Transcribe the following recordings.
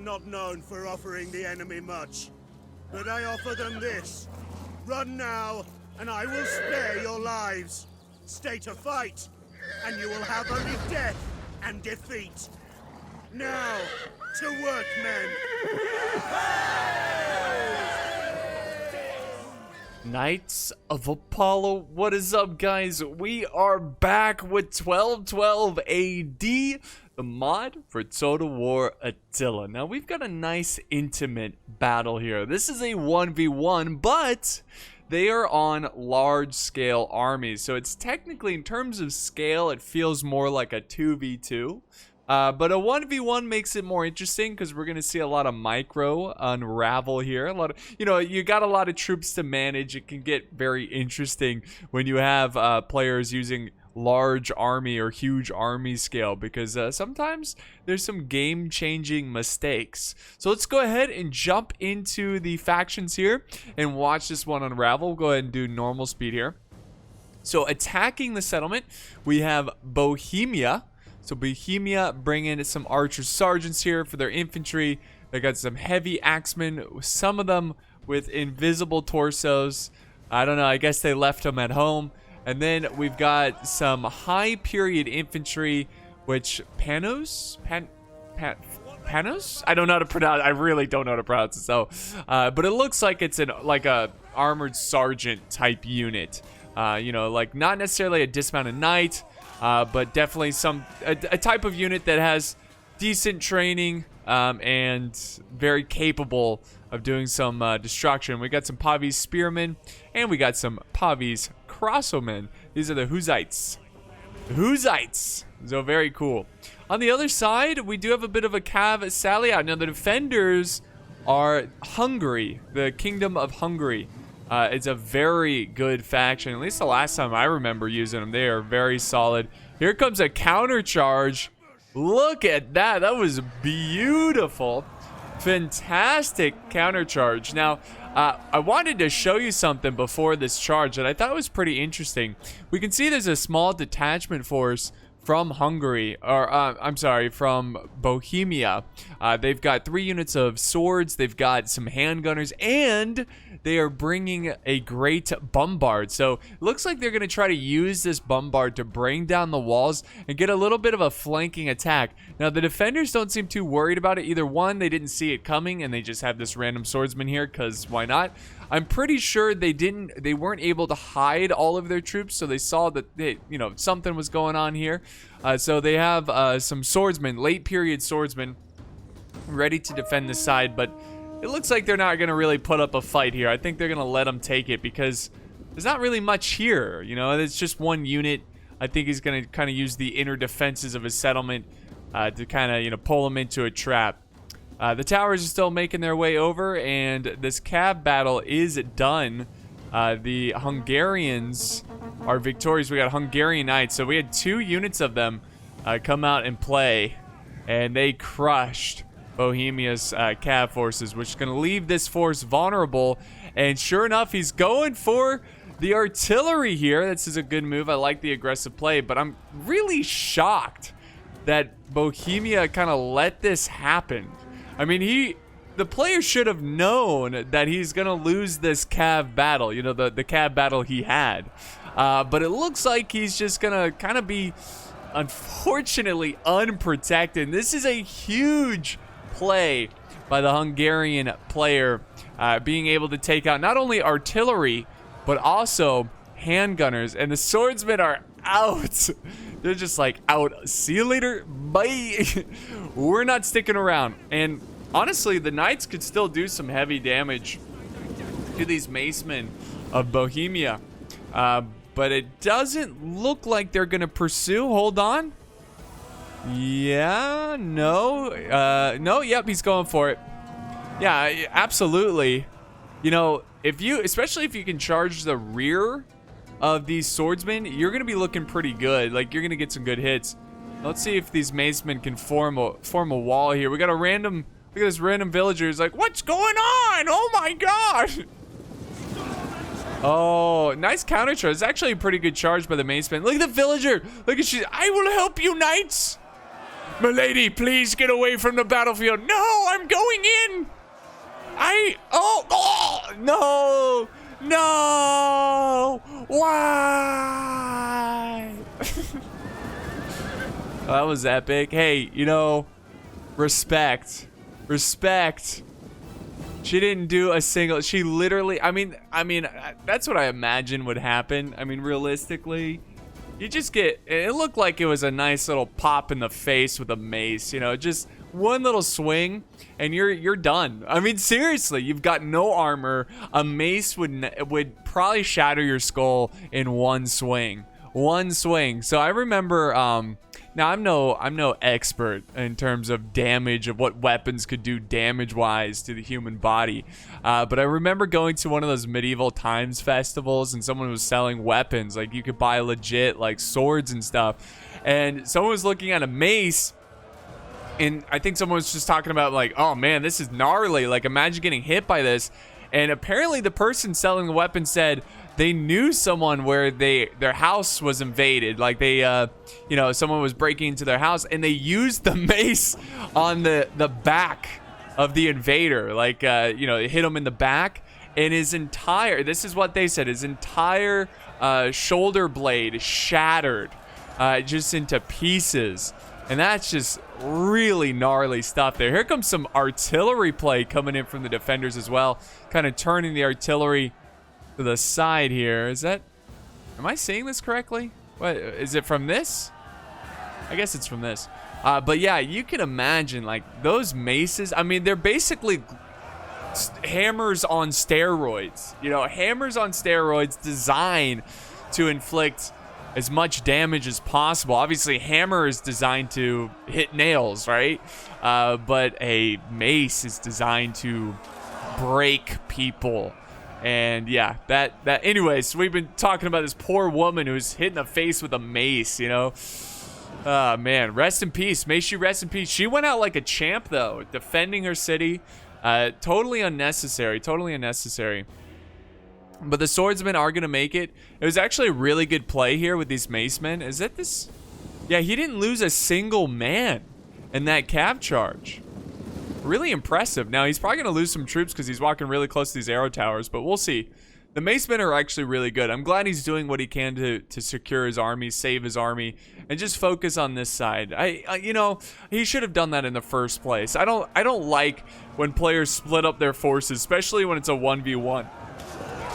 not known for offering the enemy much, but I offer them this. Run now, and I will spare your lives. Stay to fight, and you will have only death and defeat. Now, to work, men! Knights of Apollo, what is up, guys? We are back with 1212 AD, the mod for Total War Attila. Now, we've got a nice intimate battle here. This is a 1v1, but they are on large-scale armies. So it's technically, in terms of scale, it feels more like a 2v2. But a 1v1 makes it more interesting because we're going to see a lot of micro unravel here. A lot of, you got a lot of troops to manage. It can get very interesting when you have players using large army or huge army scale because sometimes there's some game-changing mistakes. So let's go ahead and jump into the factions here and watch this one unravel. We'll go ahead and do normal speed here. So attacking the settlement, we have Bohemia. So Bohemia bringing some archer sergeants here for their infantry. They got some heavy axemen, some of them with invisible torsos. I don't know, I guess they left them at home. And then we've got some high period infantry, which Panos? Panos? I don't know how to pronounce. I really don't know how to pronounce it. So, but it looks like it's like a armored sergeant type unit. Like not necessarily a dismounted knight. But definitely a type of unit that has decent training and very capable of doing some destruction. We got some Pavis spearmen and we got some Pavis crossomen. These are the Hussites. So very cool. On the other side, we do have a bit of a cav sally out. Now the defenders are Hungary, the Kingdom of Hungary. It's a very good faction. At least the last time I remember using them, they are very solid. Here comes a counter charge. Look at that. That was beautiful. Fantastic counter charge. Now, I wanted to show you something before this charge that I thought was pretty interesting. We can see there's a small detachment force from Hungary, or I'm sorry, from Bohemia. They've got 3 units of swords, they've got some handgunners, and they are bringing a great bombard. So it looks like they're going to try to use this bombard to bring down the walls and get a little bit of a flanking attack. Now the defenders don't seem too worried about it. Either one, they didn't see it coming and they just have this random swordsman here because why not? I'm pretty sure they weren't able to hide all of their troops, so they saw that something was going on here. So they have some swordsmen, late period swordsmen, ready to defend this side, but it looks like they're not going to really put up a fight here. I think they're going to let them take it because there's not really much here. It's just one unit. I think he's going to kind of use the inner defenses of his settlement to kind of, pull them into a trap. The towers are still making their way over, and this cav battle is done. The Hungarians are victorious. We got Hungarian Knights, so we had 2 units of them come out and play, and they crushed Bohemia's cav forces, which is going to leave this force vulnerable. And sure enough, he's going for the artillery here. This is a good move. I like the aggressive play, but I'm really shocked that Bohemia kind of let this happen. I mean, the player should have known that he's going to lose this cav battle, the cav battle he had. But it looks like he's just going to kind of be, unfortunately, unprotected. This is a huge play by the Hungarian player, being able to take out not only artillery, but also handgunners. And the swordsmen are out. They're just like, out. See you later. Bye. We're not sticking around. And honestly, the knights could still do some heavy damage to these macemen of Bohemia. But it doesn't look like they're going to pursue. Hold on. Yeah, no. No, yep, he's going for it. Yeah, absolutely. Especially if you can charge the rear of these swordsmen, you're going to be looking pretty good. Like, you're going to get some good hits. Let's see if these macemen can form a wall here. We got look at this random villager. He's like, what's going on? Oh my god. Oh, nice counter charge. It's actually a pretty good charge by the macemen. Look at the villager. Look at I will help you, knights. Milady, please get away from the battlefield. No, I'm going in. No. No. Why? That was epic. Hey, you know, respect. Respect. She didn't do a single, she literally, I mean, that's what I imagine would happen. I mean, realistically, you just get, it looked like it was a nice little pop in the face with a mace, you know, just one little swing and you're done. I mean, seriously, you've got no armor. A mace would probably shatter your skull in one swing. One swing. So I remember, now I'm no expert in terms of damage, of what weapons could do damage-wise to the human body, but I remember going to one of those medieval times festivals and someone was selling weapons, like you could buy legit like swords and stuff, and someone was looking at a mace, and I think someone was just talking about like, oh man, this is gnarly, like imagine getting hit by this, and apparently the person selling the weapon said they knew someone where their house was invaded, like they you know, someone was breaking into their house and they used the mace on the back of the invader, like you know, it hit him in the back, and his entire, this is what they said, his entire shoulder blade shattered just into pieces. And that's just really gnarly stuff there. Here comes some artillery play coming in from the defenders as well, kind of turning the artillery to the side here. Is that, am I saying this correctly? What is it, from this? I guess it's from this. But yeah, you can imagine like those maces. I mean, they're basically hammers on steroids. You know, hammers on steroids designed to inflict as much damage as possible. Obviously, hammer is designed to hit nails, right? But a mace is designed to break people. And yeah, that anyways, we've been talking about this poor woman who's hit in the face with a mace, you know. Man, rest in peace. May she rest in peace. She went out like a champ though, defending her city. Totally unnecessary, totally unnecessary. But the swordsmen are gonna make it. It was actually a really good play here with these macemen. Is that this? Yeah, he didn't lose a single man in that cav charge. Really impressive. Now, he's probably going to lose some troops because he's walking really close to these arrow towers, but we'll see. The macemen are actually really good. I'm glad he's doing what he can to secure his army, save his army, and just focus on this side. You know, he should have done that in the first place. I don't like when players split up their forces, especially when it's a 1v1.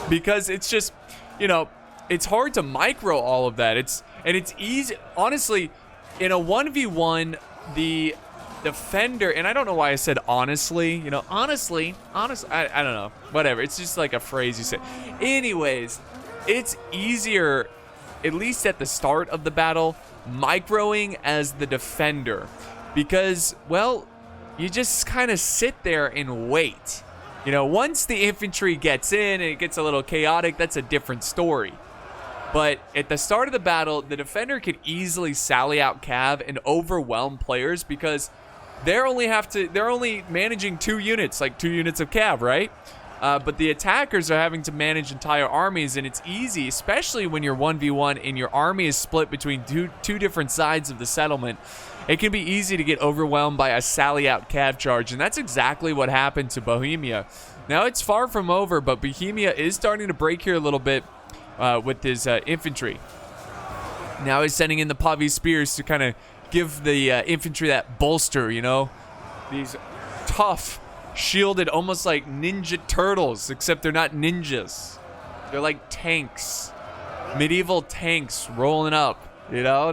Because it's just, you know, it's hard to micro all of that. It's easy. Honestly, in a 1v1, the defender, and I don't know why I said honestly, you know, honestly, I don't know, whatever, it's just like a phrase you say. Anyways, it's easier, at least at the start of the battle, microing as the defender, because, well, you just kind of sit there and wait. You know, once the infantry gets in and it gets a little chaotic, that's a different story. But at the start of the battle, the defender could easily sally out cav and overwhelm players because they're only managing 2 units, like 2 units of cav, right? But the attackers are having to manage entire armies, and it's easy, especially when you're 1v1 and your army is split between two different sides of the settlement. It can be easy to get overwhelmed by a sally out cav charge, and that's exactly what happened to Bohemia. Now it's far from over, but Bohemia is starting to break here a little bit with his infantry. Now he's sending in the Pavi spears to kind of give the infantry that bolster, you know? These tough, shielded, almost like ninja turtles, except they're not ninjas. They're like tanks. Medieval tanks rolling up, you know?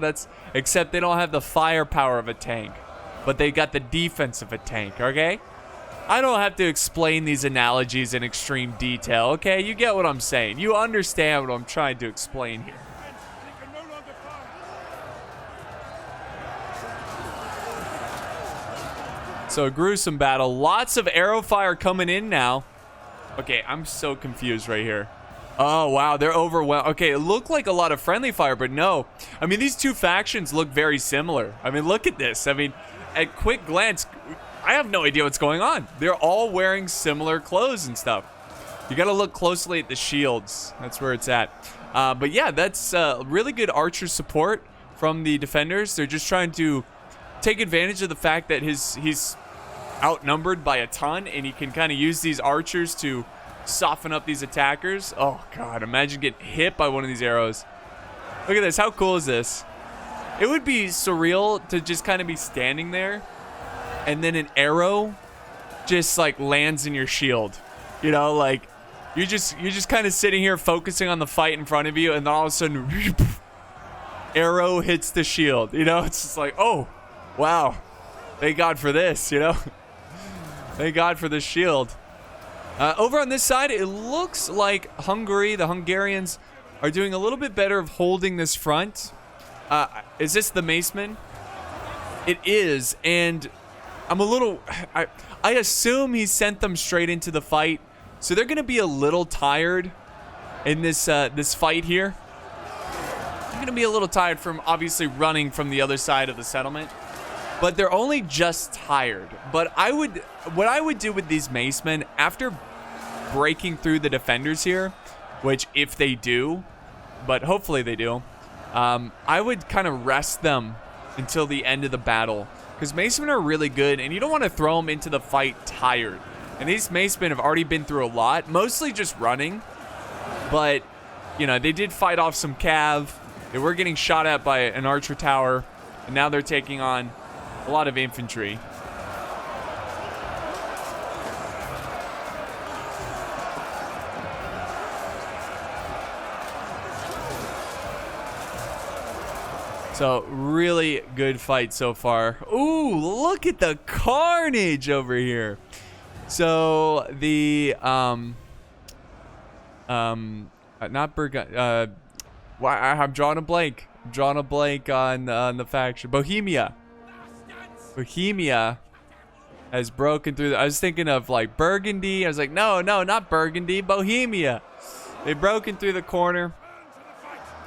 Except they don't have the firepower of a tank, but they got the defense of a tank, okay? I don't have to explain these analogies in extreme detail, okay? You get what I'm saying. You understand what I'm trying to explain here. So a gruesome battle. Lots of arrow fire coming in now. Okay, I'm so confused right here. Oh, wow, they're overwhelmed. Okay, it looked like a lot of friendly fire, but no. I mean, these two factions look very similar. I mean, look at this. I mean, at quick glance, I have no idea what's going on. They're all wearing similar clothes and stuff. You got to look closely at the shields. That's where it's at. But yeah, that's really good archer support from the defenders. They're just trying to take advantage of the fact that he's outnumbered by a ton, and he can kind of use these archers to soften up these attackers. Oh god, imagine getting hit by one of these arrows. Look at this. How cool is this? It would be surreal to just kind of be standing there and then an arrow just like lands in your shield. You know, like you're just kind of sitting here focusing on the fight in front of you, and then all of a sudden arrow hits the shield. You know, it's just like, oh wow, thank God for this, you know. Thank God for this shield. Over on this side, it looks like Hungary, the Hungarians, are doing a little bit better of holding this front. Is this the Maceman? It is, and I'm a little... I assume he sent them straight into the fight, so they're going to be a little tired in this this fight here. They're going to be a little tired from obviously running from the other side of the settlement. But they're only just tired. But what I would do with these Macemen after breaking through the defenders here, which if they do, but hopefully they do, I would kind of rest them until the end of the battle. Because Macemen are really good, and you don't want to throw them into the fight tired. And these Macemen have already been through a lot, mostly just running. But, you know, they did fight off some cav. They were getting shot at by an archer tower, and now they're taking on a lot of infantry. So, really good fight so far. Ooh, look at the carnage over here. So, the, not Burgundy, I'm drawing a blank. I'm drawing a blank on the faction. Bohemia has broken through. I was thinking of like Burgundy. I was like, no, not Burgundy, Bohemia. They've broken through the corner,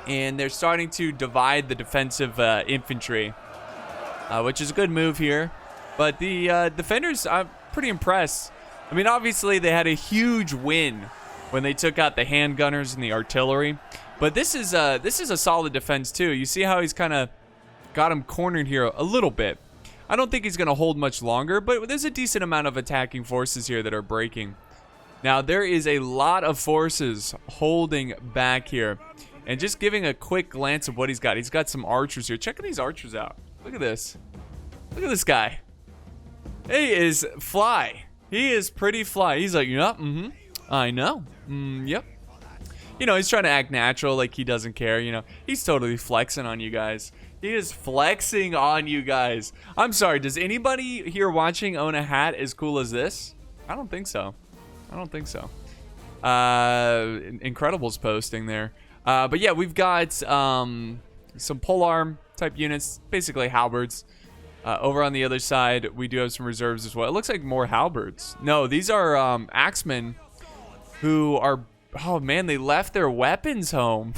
and they're starting to divide the defensive infantry, which is a good move here. But the defenders, I'm pretty impressed. I mean, obviously they had a huge win when they took out the handgunners and the artillery, but this is a solid defense too. You see how he's kind of got him cornered here a little bit. I don't think he's going to hold much longer, but there's a decent amount of attacking forces here that are breaking. Now, there is a lot of forces holding back here. And just giving a quick glance of what he's got. He's got some archers here. Checking these archers out. Look at this. Look at this guy. He is fly. He is pretty fly. He's like, yep, I know. Yep. You know, he's trying to act natural, like he doesn't care, you know. He's totally flexing on you guys. He is flexing on you guys. I'm sorry, does anybody here watching own a hat as cool as this? I don't think so. I don't think so. Incredible's posting there. But yeah, we've got some polearm type units, basically halberds. Over on the other side, we do have some reserves as well. It looks like more halberds. No, these are axemen who are... Oh man, they left their weapons home.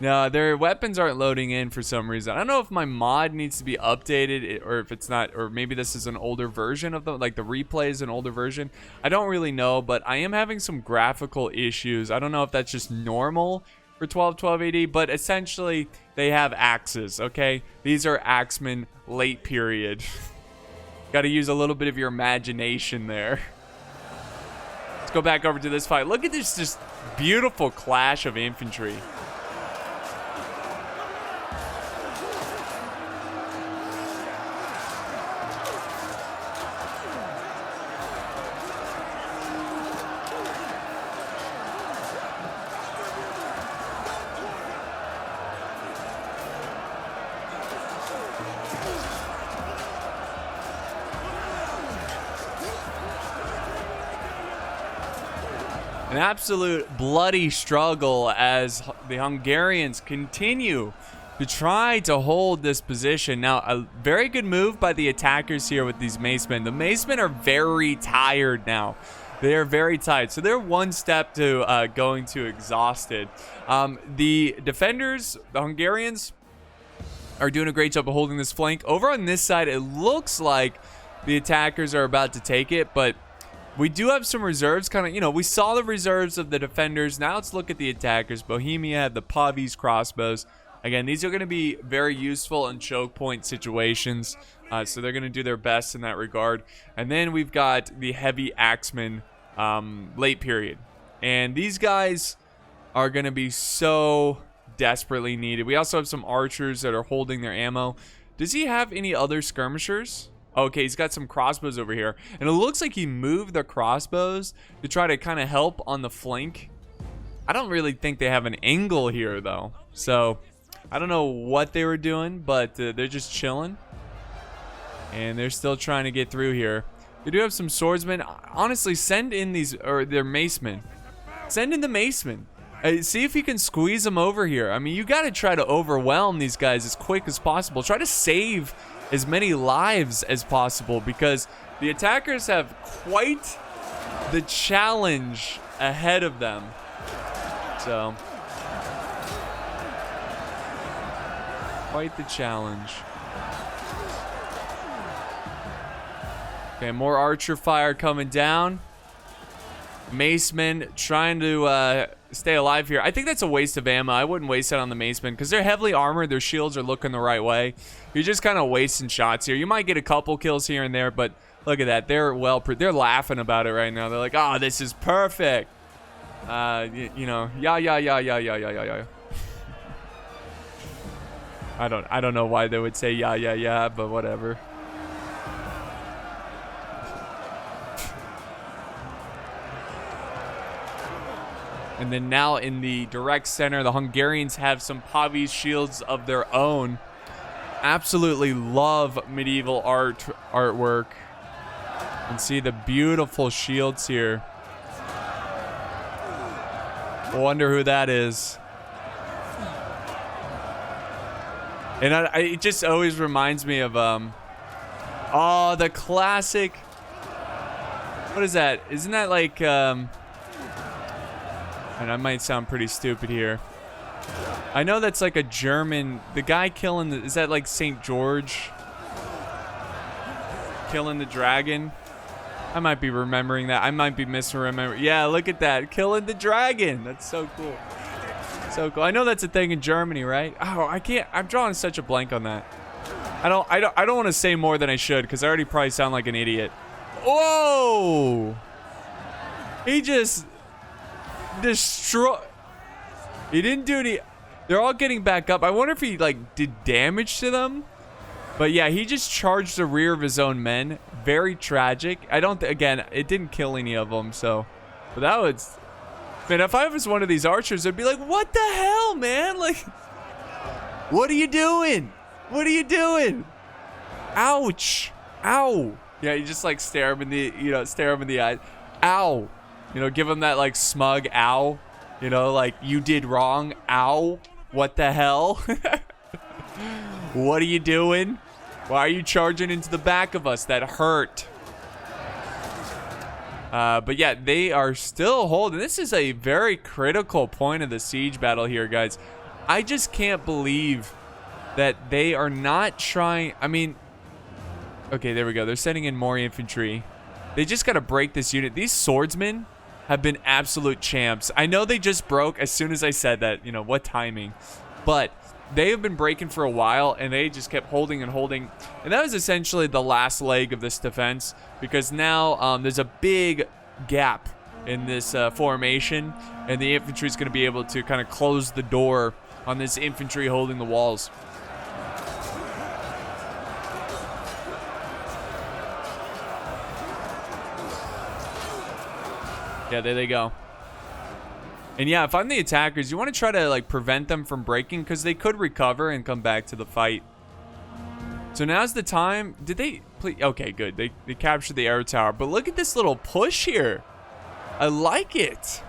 No, their weapons aren't loading in for some reason. I don't know if my mod needs to be updated or if it's not, or maybe this is an older version of them, like the replay is an older version. I don't really know, but I am having some graphical issues. I don't know if that's just normal for 1212 AD, but essentially they have axes, okay? These are axemen late period. Got to use a little bit of your imagination there. Let's go back over to this fight. Look at this just beautiful clash of infantry. An absolute bloody struggle as the Hungarians continue to try to hold this position. Now, a very good move by the attackers here with these Macemen. The Macemen are very tired now. They are very tired. So they're one step to going to exhausted. The defenders, the Hungarians, are doing a great job of holding this flank. Over on this side, it looks like the attackers are about to take it, but we do have some reserves, kind of, you know, we saw the reserves of the defenders. Now let's look at the attackers. Bohemia had the Pavis crossbows. Again, these are going to be very useful in choke point situations. So they're going to do their best in that regard. And then we've got the heavy axemen late period. And these guys are going to be so desperately needed. We also have some archers that are holding their ammo. Does he have any other skirmishers? Okay, he's got some crossbows over here. And it looks like he moved the crossbows to try to kind of help on the flank. I don't really think they have an angle here, though. So I don't know what they were doing, but they're just chilling. And they're still trying to get through here. They do have some swordsmen. Honestly, send in these, or their macemen. Send in the macemen. See if you can squeeze them over here. I mean, you got to try to overwhelm these guys as quick as possible. Try to save as many lives as possible, because the attackers have quite the challenge ahead of them. So, quite the challenge. Okay, more archer fire coming down. Macemen trying to stay alive here. I think that's a waste of ammo. I wouldn't waste it on the macemen because they're heavily armored. Their shields are looking the right way. You're just kind of wasting shots here. You might get a couple kills here and there, but look at that. They're they're laughing about it right now. They're like, "Oh, this is perfect." You know, yeah. I don't know why they would say yeah, but whatever. And then now in the direct center, the Hungarians have some Pavis shields of their own. Absolutely love medieval artwork. And see the beautiful shields here. Wonder who that is. And it just always reminds me of oh, the classic. What is that? Isn't that like and I might sound pretty stupid here. I know that's like a German. The guy killing the, is that like St. George? Killing the dragon? I might be remembering that. I might be misremembering. Yeah, look at that. Killing the dragon. That's so cool. So cool. I know that's a thing in Germany, right? Oh, I can't. I'm drawing such a blank on that. I don't want to say more than I should because I already probably sound like an idiot. Whoa! He just destroy. He didn't do any. They're all getting back up. I wonder if he like did damage to them. But yeah, he just charged the rear of his own men. Very tragic. I don't. Again, it didn't kill any of them. So, but that was. Man, if I was one of these archers, I'd be like, "What the hell, man? Like, what are you doing? What are you doing? Ouch! Ow!" Yeah, you just like stare him in the, stare him in the eyes. Ow! Give him that like smug ow. Like you did wrong. Ow! What the hell? What are you doing? Why are you charging into the back of us? That hurt. But yeah, they are still holding. This is a very critical point of the siege battle here, guys. I just can't believe that they are not trying. I mean, okay, there we go. They're sending in more infantry. They just got to break this unit. These swordsmen have been absolute champs. I know they just broke as soon as I said that, what timing. But they have been breaking for a while, and they just kept holding and holding. And that was essentially the last leg of this defense, because now there's a big gap in this formation, and the infantry is going to be able to kind of close the door on this infantry holding the walls. Yeah, there they go. And yeah, if I'm the attackers, you want to try to like prevent them from breaking, because they could recover and come back to the fight. So now's the time. Did they please? Okay, good. They captured the air tower. But look at this little push here. I like it.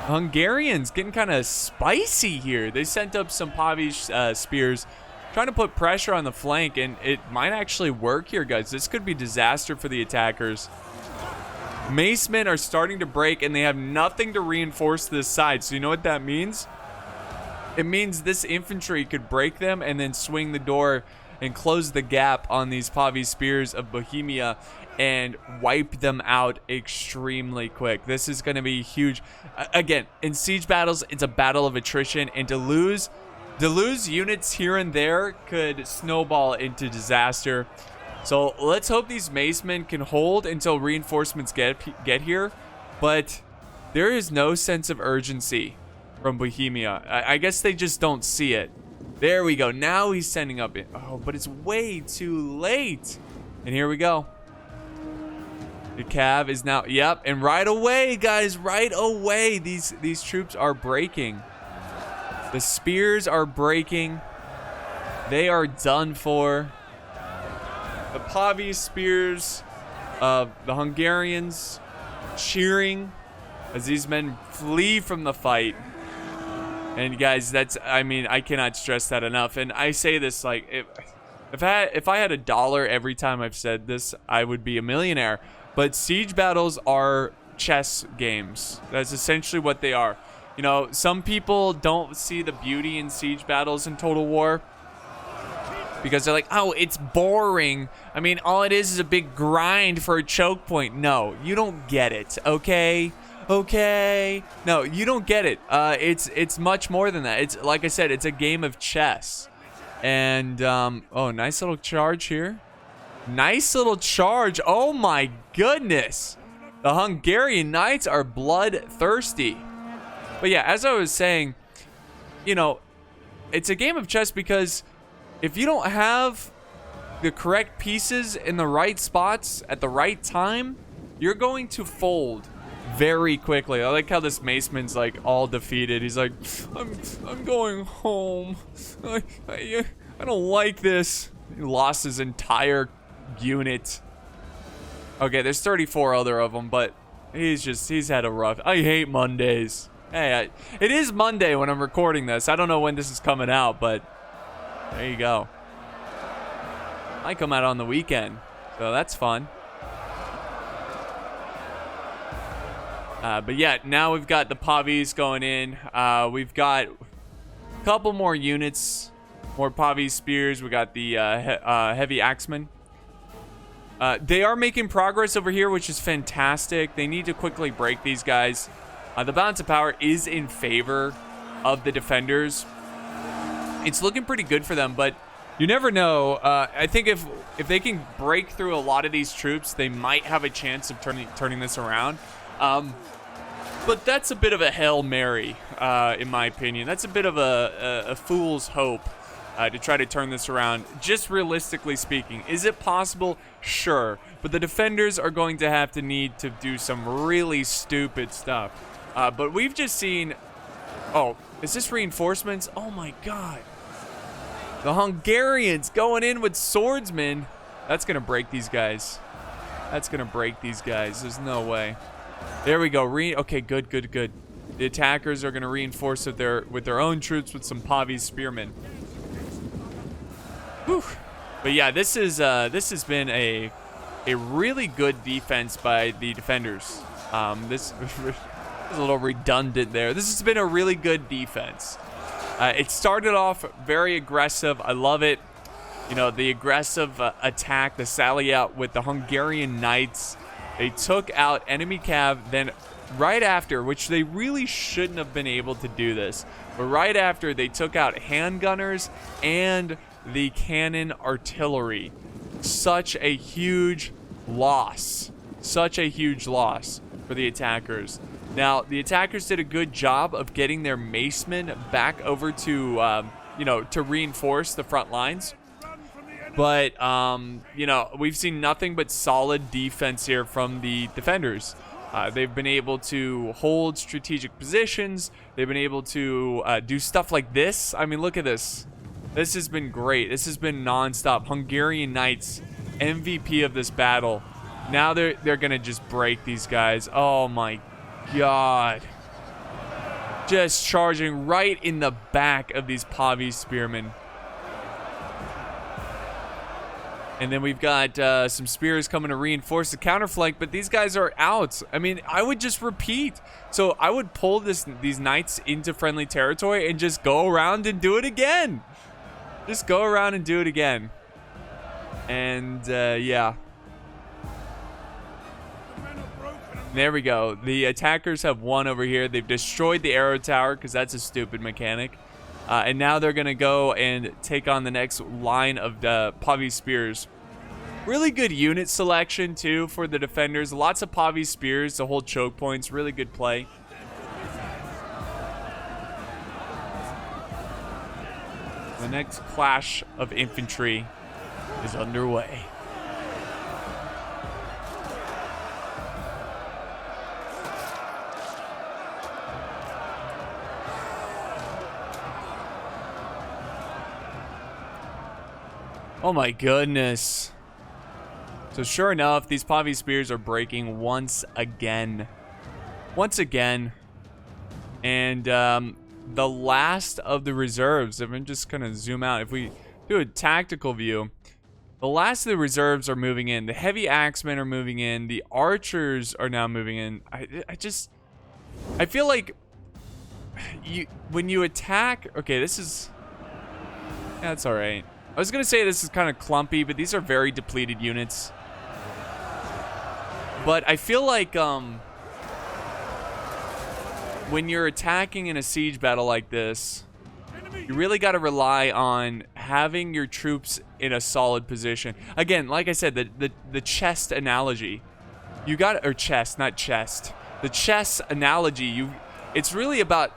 Hungarians getting kind of spicy here. They sent up some Pavis spears, trying to put pressure on the flank, and it might actually work here, guys. This could be disaster for the attackers. Macemen are starting to break, and they have nothing to reinforce this side. So you know what that means? It means this infantry could break them and then swing the door and close the gap on these Pavis spears of Bohemia and wipe them out extremely quick. This is going to be huge. Again, in siege battles, it's a battle of attrition, and to lose To lose units here and there could snowball into disaster. So let's hope these macemen can hold until reinforcements get here. But there is no sense of urgency from Bohemia. I guess they just don't see it. There we go. Now he's sending up it. Oh, but it's way too late. And here we go. The cav is now, yep, and right away, guys, right away, these troops are breaking. The spears are breaking. They are done for. The Pavy spears of the Hungarians cheering as these men flee from the fight. And guys, that's, I mean, I cannot stress that enough. And I say this like, if I had $1 every time I've said this, I would be a millionaire. But siege battles are chess games. That's essentially what they are. You know, some people don't see the beauty in siege battles in Total War because they're like, oh, it's boring. I mean, all it is a big grind for a choke point. No, you don't get it, okay? Okay. No, you don't get it. It's much more than that. It's, like I said, it's a game of chess. And, oh, nice little charge here. Nice little charge. Oh, my goodness. The Hungarian knights are bloodthirsty. But yeah, as I was saying, you know, it's a game of chess because if you don't have the correct pieces in the right spots at the right time, you're going to fold very quickly. I like how this maceman's like all defeated. He's like, I'm going home. I don't like this. He lost his entire unit. Okay, there's 34 other of them, but he's had a rough. I hate Mondays. Hey, it is Monday when I'm recording this. I don't know when this is coming out, but there you go. Might come out on the weekend, so that's fun. But yeah, now we've got the Pavis going in. We've got a couple more units, more Pavi spears. We got the heavy axemen. They are making progress over here, which is fantastic. They need to quickly break these guys. The balance of power is in favor of the defenders. It's looking pretty good for them, but you never know. I think if they can break through a lot of these troops, they might have a chance of turning this around. But that's a bit of a Hail Mary, in my opinion. That's a bit of a fool's hope to try to turn this around. Just realistically speaking, is it possible? Sure. But the defenders are going to need to do some really stupid stuff. But we've just seen... Oh, is this reinforcements? Oh my god. The Hungarians going in with swordsmen. That's going to break these guys. That's going to break these guys. There's no way. There we go. Okay, good. The attackers are going to reinforce with their own troops with some Pavi spearmen. Whew. But yeah, this has been a really good defense by the defenders. This is a little redundant there. This has been a really good defense. It started off very aggressive. I love it. You know, the aggressive attack, the sally out with the Hungarian knights. They took out enemy cav. Then right after, which they really shouldn't have been able to do this, but right after they took out handgunners and the cannon artillery. Such a huge loss. Such a huge loss for the attackers. Now, the attackers did a good job of getting their macemen back over to, to reinforce the front lines. But, we've seen nothing but solid defense here from the defenders. They've been able to hold strategic positions. They've been able to do stuff like this. I mean, look at this. This has been great. This has been nonstop. Hungarian Knights, MVP of this battle. Now they're going to just break these guys. Oh, my God. Just charging right in the back of these Pavi spearmen. And then we've got some spears coming to reinforce the counterflank, but these guys are out. I mean, I would just repeat. So I would pull these knights into friendly territory and just go around and do it again. Just go around and do it again. And, yeah. There we go. The attackers have won over here. They've destroyed the arrow tower because that's a stupid mechanic. And now they're going to go and take on the next line of the Pavi Spears. Really good unit selection, too, for the defenders. Lots of Pavi Spears to hold choke points. Really good play. The next clash of infantry is underway. Oh my goodness. So sure enough, these Pavi Spears are breaking once again. Once again. And the last of the reserves, if I'm just gonna zoom out, if we do a tactical view, the last of the reserves are moving in. The heavy axemen are moving in. The archers are now moving in. I feel like when you attack, okay, this is, that's all right. I was gonna say this is kind of clumpy, but these are very depleted units. But I feel like when you're attacking in a siege battle like this, you really got to rely on having your troops in a solid position. Again, like I said, the chest analogy. You got, or chest, not chest. The chess analogy, it's really about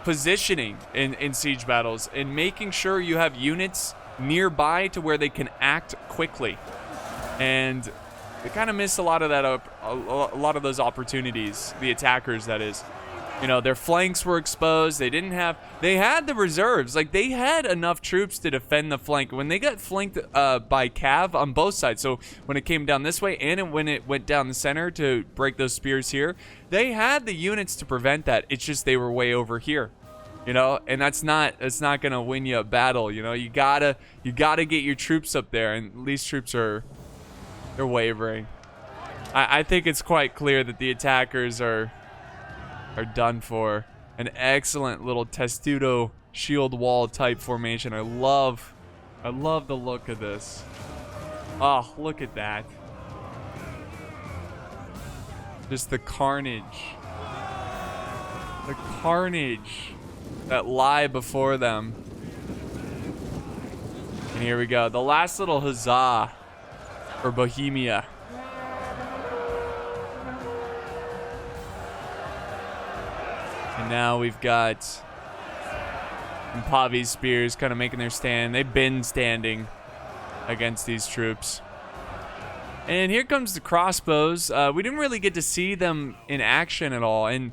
positioning in siege battles and making sure you have units nearby to where they can act quickly. And they kind of missed a lot of that, a lot of those opportunities, the attackers, that is. You know, their flanks were exposed. They had the reserves. Like, they had enough troops to defend the flank. When they got flanked by cav on both sides, so when it came down this way and when it went down the center to break those spears here, they had the units to prevent that. It's just they were way over here. You know, and it's not gonna win you a battle. You know, you gotta get your troops up there, and these troops they're wavering. I think it's quite clear that the attackers are done for. An excellent little testudo shield wall type formation. I love the look of this. Oh, look at that. Just the carnage. The carnage that lie before them. And here we go. The last little huzzah for Bohemia. And now we've got Pavi Spears kind of making their stand. They've been standing against these troops. And here comes the crossbows. We didn't really get to see them in action at all. And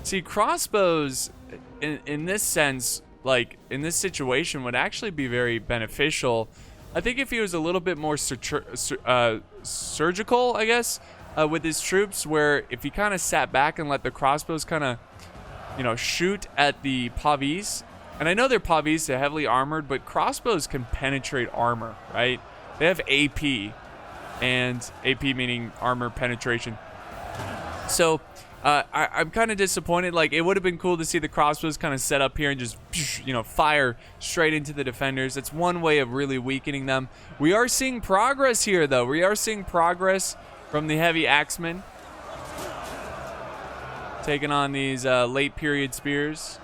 see, crossbows in this sense, like in this situation, would actually be very beneficial. I think if he was a little bit more surgical, I guess, with his troops, where if he kind of sat back and let the crossbows kind of, you know, shoot at the Pavis. And I know they're Pavis, they're heavily armored, but crossbows can penetrate armor, right? They have AP, and AP meaning armor penetration. So I'm kind of disappointed. Like, it would have been cool to see the crossbows kind of set up here and just, you know, fire straight into the defenders. That's one way of really weakening them. We are seeing progress here, though. We are seeing progress from the heavy axemen, taking on these late period spears.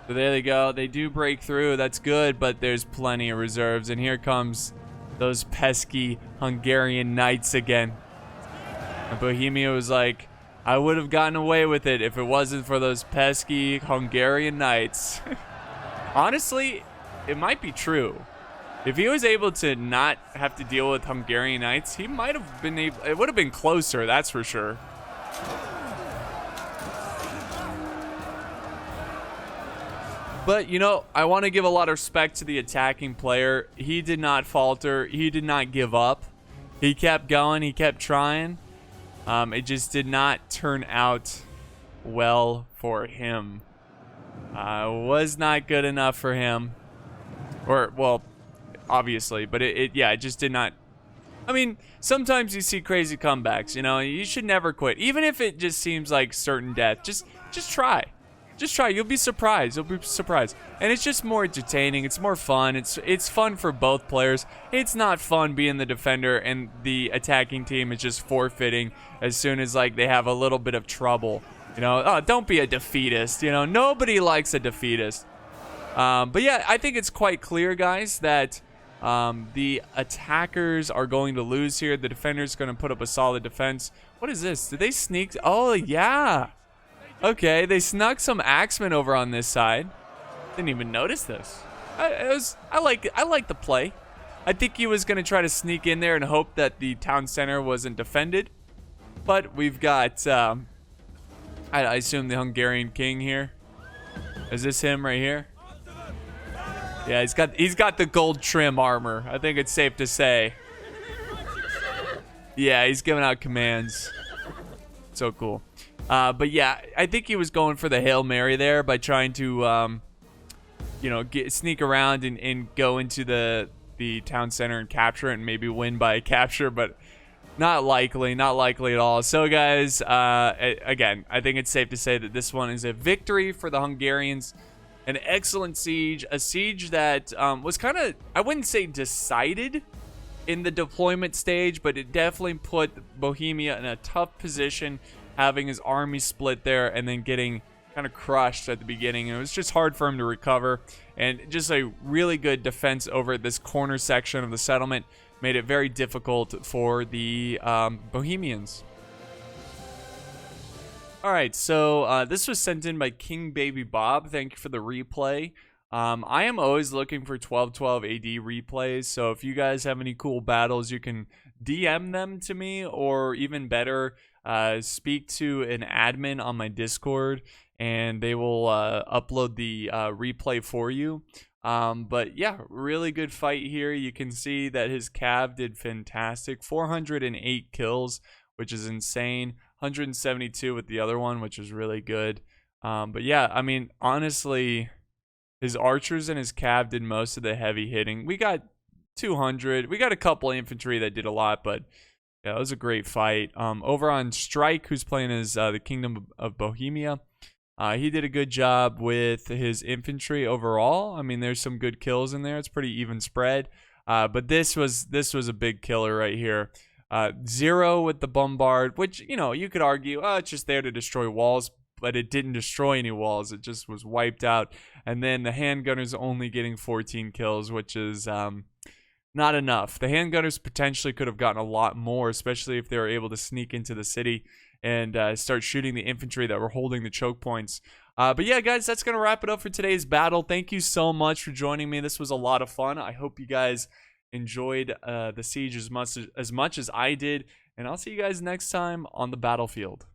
So there they go. They do break through. That's good, but there's plenty of reserves. And here comes those pesky Hungarian knights again. And Bohemia was like, I would have gotten away with it if it wasn't for those pesky Hungarian knights. Honestly, it might be true. If he was able to not have to deal with Hungarian knights, he might have been able, it would have been closer, that's for sure. But, you know, I want to give a lot of respect to the attacking player. He did not falter. He did not give up. He kept going. He kept trying. It just did not turn out well for him. Was not good enough for him. Or, well, obviously. But it just did not. I mean, sometimes you see crazy comebacks, you know. You should never quit. Even if it just seems like certain death. Just try. Just try. You'll be surprised. You'll be surprised. And it's just more entertaining. It's more fun. It's fun for both players. It's not fun being the defender and the attacking team is just forfeiting as soon as like they have a little bit of trouble. You know, oh, don't be a defeatist. You know, nobody likes a defeatist. But yeah, I think it's quite clear, guys, that the attackers are going to lose here. The defender's going to put up a solid defense. What is this? Did they sneak? Oh, yeah. Okay, they snuck some axemen over on this side. Didn't even notice this. I like the play. I think he was going to try to sneak in there and hope that the town center wasn't defended. But we've got, I assume the Hungarian king here. Is this him right here? Yeah, he's got the gold trim armor. I think it's safe to say. Yeah, he's giving out commands. So cool. But yeah, I think he was going for the Hail Mary there by trying to, you know, sneak around and go into the town center and capture it and maybe win by a capture, but not likely at all. So guys, again, I think it's safe to say that this one is a victory for the Hungarians. An excellent siege, a siege that was kind of, I wouldn't say decided in the deployment stage, but it definitely put Bohemia in a tough position, having his army split there and then getting kind of crushed at the beginning. And it was just hard for him to recover, and just a really good defense over this corner section of the settlement made it very difficult for the Bohemians. All right, so this was sent in by King Baby Bob. Thank you for the replay. I am always looking for 1212 AD replays, so if you guys have any cool battles, you can DM them to me, or even better, speak to an admin on my Discord, and they will upload the replay for you. But yeah, really good fight here. You can see that his cav did fantastic. 408 kills, which is insane. 172 with the other one, which is really good. But yeah, I mean, honestly, his archers and his cav did most of the heavy hitting. We got 200. We got a couple infantry that did a lot, but yeah, it was a great fight. Over on Strike, who's playing as the Kingdom of Bohemia, he did a good job with his infantry overall. I mean, there's some good kills in there. It's pretty even spread. But this was a big killer right here. 0 with the bombard, which, you know, you could argue, oh, it's just there to destroy walls, but it didn't destroy any walls. It just was wiped out. And then the handgunners only getting 14 kills, which is not enough. The handgunners potentially could have gotten a lot more, especially if they were able to sneak into the city and start shooting the infantry that were holding the choke points. But yeah, guys, that's going to wrap it up for today's battle. Thank you so much for joining me. This was a lot of fun. I hope you guys enjoyed the siege as much as I did, and I'll see you guys next time on the battlefield.